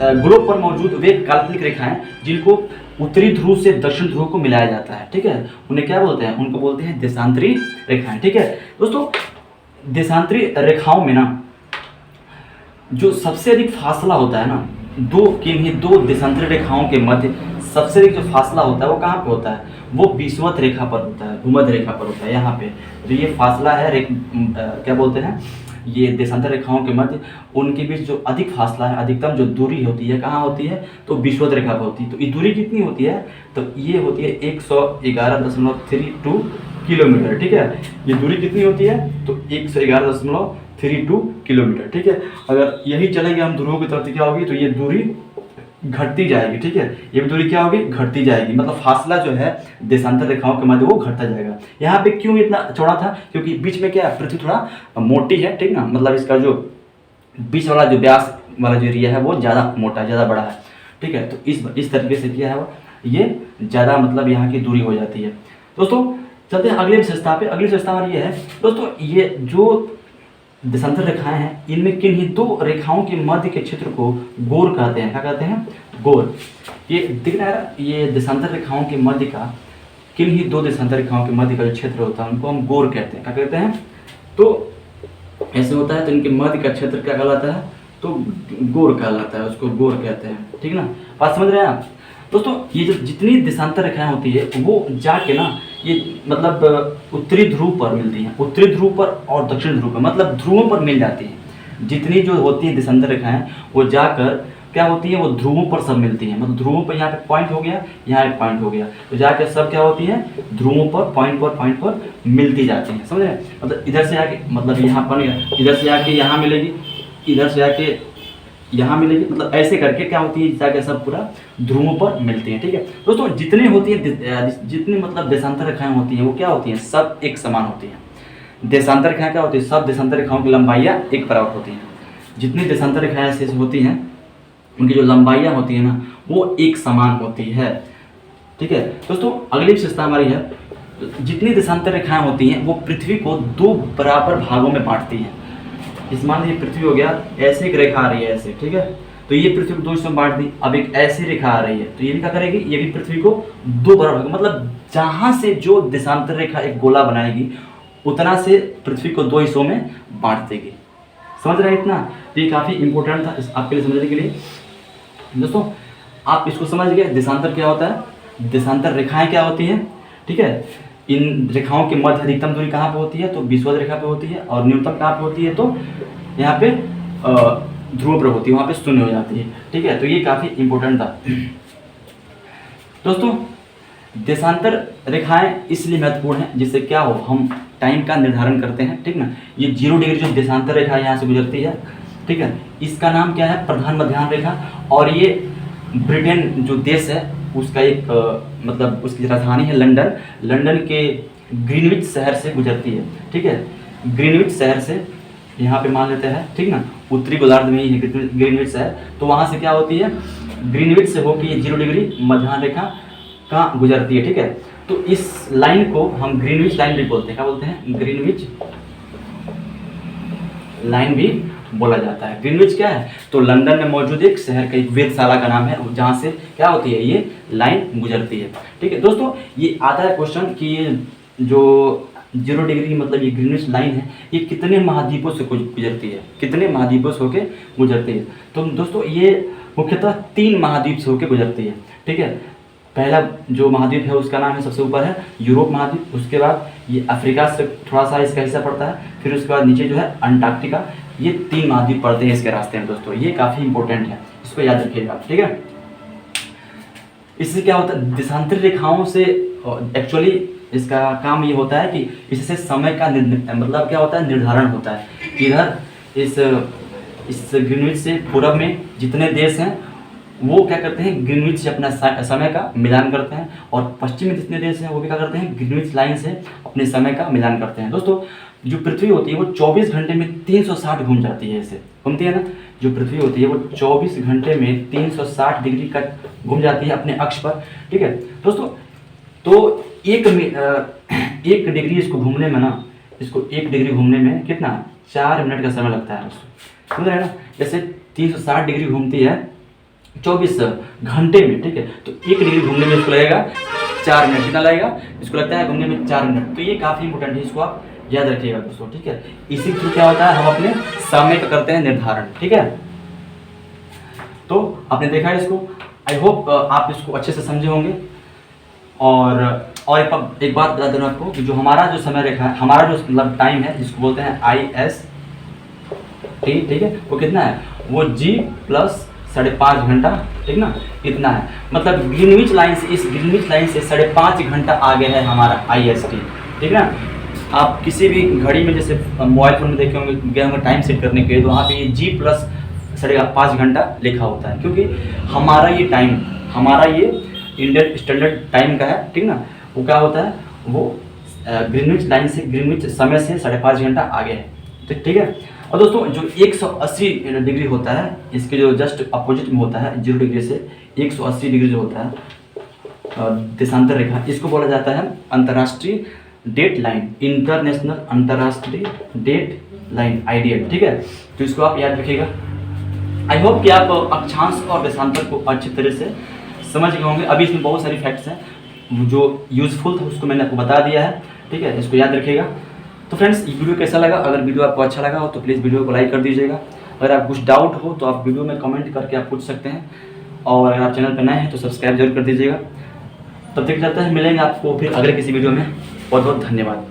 ग्लोब पर मौजूद वे काल्पनिक रेखाएं जिनको उत्तरी ध्रुव से दक्षिण ध्रुव को मिलाया जाता है, ठीक है, उन्हें क्या बोलते हैं, उनको बोलते हैं देशांतरी रेखाएं, ठीक है दोस्तों। देशांतरी रेखाओं में ना जो सबसे अधिक फासला होता है ना, दो देशांतरी रेखाओं के मध्य सबसे अधिक जो फासला होता है वो कहाँ पे होता है, वो विषुवत रेखा पर होता है, भूमध्य रेखा पर होता है, यहाँ पे। तो ये फासला है क्या बोलते हैं, ये देशांतर रेखाओं के मध्य उनके बीच जो अधिक फासला है, अधिकतम जो दूरी होती है कहाँ होती है, तो विषुवत रेखा पर होती है। तो ये दूरी कितनी होती है, तो ये होती है 111.32 किलोमीटर, ठीक है। ये दूरी कितनी होती है, तो 111.32 किलोमीटर, ठीक है। अगर यही चलेंगे हम ध्रुवों की तरफ, क्या होगी, तो ये दूरी घटती जाएगी, ठीक है। ये दूरी क्या होगी, घटती जाएगी, मतलब फासला जो है देशांतर रेखाओं के मध्य वो घटता जाएगा। यहाँ पे क्यों इतना चौड़ा था, क्योंकि बीच में क्या है, पृथ्वी थोड़ा मोटी है, ठीक ना, मतलब इसका जो बीच वाला जो व्यास वाला जो एरिया है वो ज़्यादा मोटा, ज़्यादा बड़ा है, ठीक है। तो इस तरीके से किया है वो, ये ज़्यादा मतलब यहाँ की दूरी हो जाती है दोस्तों। चलते हैं अगली विशेषता पे। अगली विशेषता हमारी ये है दोस्तों, ये जो देशांतर रेखाएं हैं इनमें किन्हीं 2 रेखाओं के मध्य के क्षेत्र को गोर कहते हैं। क्या कहते हैं, गोर। ये दिख रहा है, ये देशांतर रेखाओं के मध्य का, किन्हीं 2 देशांतर रेखाओं के मध्य का जो क्षेत्र होता है उनको हम गोर कहते हैं। क्या कहते हैं, तो ऐसे होता है, तो इनके मध्य का क्षेत्र क्या कहलाता है, तो गोर कहलाता है, उसको गोर कहते हैं, ठीक ना। बात समझ रहे हैं आप दोस्तों। ये जो जितनी देशांतर रेखाएं होती है वो जाके ना, ये मतलब उत्तरी ध्रुव पर मिलती हैं, उत्तरी ध्रुव पर और दक्षिण ध्रुव पर, मतलब ध्रुवों पर मिल जाती हैं। जितनी जो होती है देशांतर रेखाएं वो जाकर क्या होती है, वो ध्रुवों पर सब मिलती हैं, मतलब ध्रुवों पर, यहाँ पे पॉइंट हो गया, यहाँ एक पॉइंट हो गया, तो जाकर सब क्या होती है, ध्रुवों पर पॉइंट पर मिलती जाती हैं, समझ रहे हैं। मतलब इधर से आके, मतलब यहाँ पर, इधर से आके यहाँ मिलेगी, इधर से आके यहाँ मिलेगी, मतलब ऐसे करके क्या होती है, जाके सब पूरा ध्रुवों पर मिलती हैं, ठीक है दोस्तों। जितने होती है, जितनी मतलब देशांतर रेखाएं होती हैं वो क्या होती हैं, सब एक समान होती हैं। देशांतर रेखाएं क्या होती है, सब देशांतर रेखाओं की लंबाइयाँ एक बराबर होती हैं। जितनी देशांतर रेखाएं ऐसे होती हैं उनकी जो लंबाइयाँ होती है ना वो एक समान होती है, ठीक है दोस्तों। अगली विशेषता हमारी है, जितनी देशांतर रेखाएं होती हैं वो पृथ्वी को 2 बराबर भागों में बांटती हैं। इस मान लीजिए पृथ्वी हो गया, ऐसे एक रेखा आ रही है ऐसे, ठीक है, तो ये पृथ्वी को 2 हिस्सों में बांट दी। अब एक ऐसी रेखा आ रही है, तो ये भी क्या करेगी, ये भी पृथ्वी को 2 बराबर, मतलब जहां से जो देशांतर रेखा एक गोला बनाएगी उतना से पृथ्वी को 2 हिस्सों में बांट देगी। समझ रहे हैं इतना, तो ये काफ़ी इंपॉर्टेंट था आपके लिए समझने के लिए दोस्तों। आप इसको समझ गए, देशांतर क्या होता है, देशांतर रेखाएं क्या होती हैं, ठीक है। इन रेखाओं के मध्य अधिकतम दूरी कहाँ पे होती है, तो विषुवत रेखा पे होती है, और न्यूनतम कहाँ पे होती है, तो यहाँ पे ध्रुव पर होती है, वहाँ पे शून्य हो जाती है, ठीक है। तो ये काफ़ी इंपॉर्टेंट था दोस्तों। देशांतर रेखाएं इसलिए महत्वपूर्ण हैं जिससे क्या हो, हम टाइम का निर्धारण करते हैं, ठीक ना। ये 0 डिग्री जो देशांतर रेखा यहाँ से गुजरती है, ठीक है, इसका नाम क्या है, प्रधान मध्याह्न रेखा। और ये ब्रिटेन जो देश है उसका एक मतलब उसकी राजधानी है लंदन, लंदन के ग्रीनविच शहर से गुजरती है, ठीक है। ग्रीनविच शहर से यहाँ पे मान लेते हैं, ठीक ना, उत्तरी गोलार्ध में ही है ग्रीनविच शहर। तो वहाँ से क्या होती है, ग्रीनविच से होकर ये 0 डिग्री मध्याह्न रेखा कहाँ गुजरती है, ठीक है। तो इस लाइन को हम ग्रीनविच लाइन भी बोलते हैं। क्या बोलते हैं, ग्रीनविच लाइन भी बोला जाता है। ग्रीनविच क्या है, तो लंदन में मौजूद एक शहर का एक वेधशाला का नाम है, जहाँ से क्या होती है, ये लाइन गुजरती है, ठीक है दोस्तों। ये आता है क्वेश्चन कि ये जो 0 डिग्री मतलब ये ग्रीनविच लाइन है, ये कितने महाद्वीपों से गुजरती है, कितने महाद्वीपों से होकर गुजरती है। तो दोस्तों ये मुख्यतः 3 महाद्वीप से होकर गुजरती है, ठीक है। पहला जो महाद्वीप है उसका नाम है, सबसे ऊपर है यूरोप महाद्वीप, उसके बाद ये अफ्रीका से थोड़ा सा इसका हिस्सा पड़ता है, फिर उसके बाद नीचे जो है अंटार्कटिका। ये 3 महाद्वीप पड़ते हैं इसके रास्ते में दोस्तों, ये काफ़ी इंपॉर्टेंट है, इसको याद रखिएगा, ठीक है। इससे क्या होता है, देशांतरी रेखाओं से एक्चुअली इसका काम ये होता है कि इससे समय का मतलब क्या होता है, निर्धारण होता है। इधर इस ग्रीनविच से पूरब में जितने देश हैं वो क्या करते हैं, ग्रीनविच से अपना समय का मिलान करते हैं, और पश्चिम में जितने देश हैं वो भी क्या करते हैं, ग्रीनविच लाइन से अपने समय का मिलान करते हैं। दोस्तों जो पृथ्वी होती है वो 24 घंटे में 360 घूम जाती है, ऐसे घूमती है ना। जो पृथ्वी होती है वो 24 घंटे में 360 डिग्री का घूम जाती है अपने अक्ष पर, ठीक है दोस्तों। तो एक डिग्री इसको घूमने में ना, इसको 1 डिग्री घूमने में कितना, 4 मिनट का समय लगता है दोस्तों, समझ रहे हैं ना। जैसे 360 डिग्री घूमती है 24 घंटे में, ठीक है, तो 1 डिग्री घूमने में इसको लगेगा 4 मिनट। कितना लगेगा, इसको लगता है घूमने में 4 मिनट। तो ये काफ़ी इंपॉर्टेंट है, इसको आप याद रखिएगा दोस्तों, ठीक है। इसी थ्रू क्या होता है, हम अपने समय का करते हैं निर्धारण, ठीक है। तो आपने देखा है इसको, आई होप आप इसको अच्छे से समझे होंगे। और एक बात बता दूँ आपको कि जो हमारा जो समय रेखा है, हमारा जो मतलब टाइम है जिसको बोलते हैं IST, ठीक है, वो कितना है, वो G प्लस 5.5 घंटा, ठीक ना, इतना है। मतलब ग्रीनविच लाइन से, इस ग्रीनविच लाइन से 5.5 घंटा आगे है हमारा IST, ठीक ना। आप किसी भी घड़ी में जैसे मोबाइल फोन में देखे होंगे, गए होंगे टाइम सेट करने के लिए, तो वहाँ पे ये G प्लस 5.5 घंटा लिखा होता है, क्योंकि हमारा ये टाइम, हमारा ये इंडियन स्टैंडर्ड टाइम का है, ठीक ना। वो क्या होता है, वो ग्रीनविच लाइन से, ग्रीनविच समय से 5.5 घंटा आगे है, तो ठीक है। और दोस्तों जो 180 डिग्री होता है, इसके जो जस्ट अपोजिट में होता है 0 डिग्री से 180 डिग्री जो होता है देशांतर रेखा, इसको बोला जाता है अंतर्राष्ट्रीय डेट लाइन, इंटरनेशनल अंतर्राष्ट्रीय डेट लाइन, IDL, ठीक है। तो इसको आप याद रखिएगा। आई होप कि आप अक्षांश और देशांतर को अच्छी तरह से समझ गए होंगे। अभी इसमें बहुत सारी फैक्ट्स हैं जो यूजफुल था, उसको मैंने आपको बता दिया है, ठीक है, इसको याद रखिएगा। तो फ्रेंड्स ये वीडियो कैसा लगा, अगर वीडियो आपको अच्छा लगा हो तो प्लीज़ वीडियो को लाइक कर दीजिएगा। अगर आप कुछ डाउट हो तो आप वीडियो में कमेंट करके आप पूछ सकते हैं, और अगर आप चैनल पर नए हैं तो सब्सक्राइब जरूर कर दीजिएगा। तब तक जाता है, मिलेंगे आपको फिर अगले किसी वीडियो में। बहुत बहुत धन्यवाद।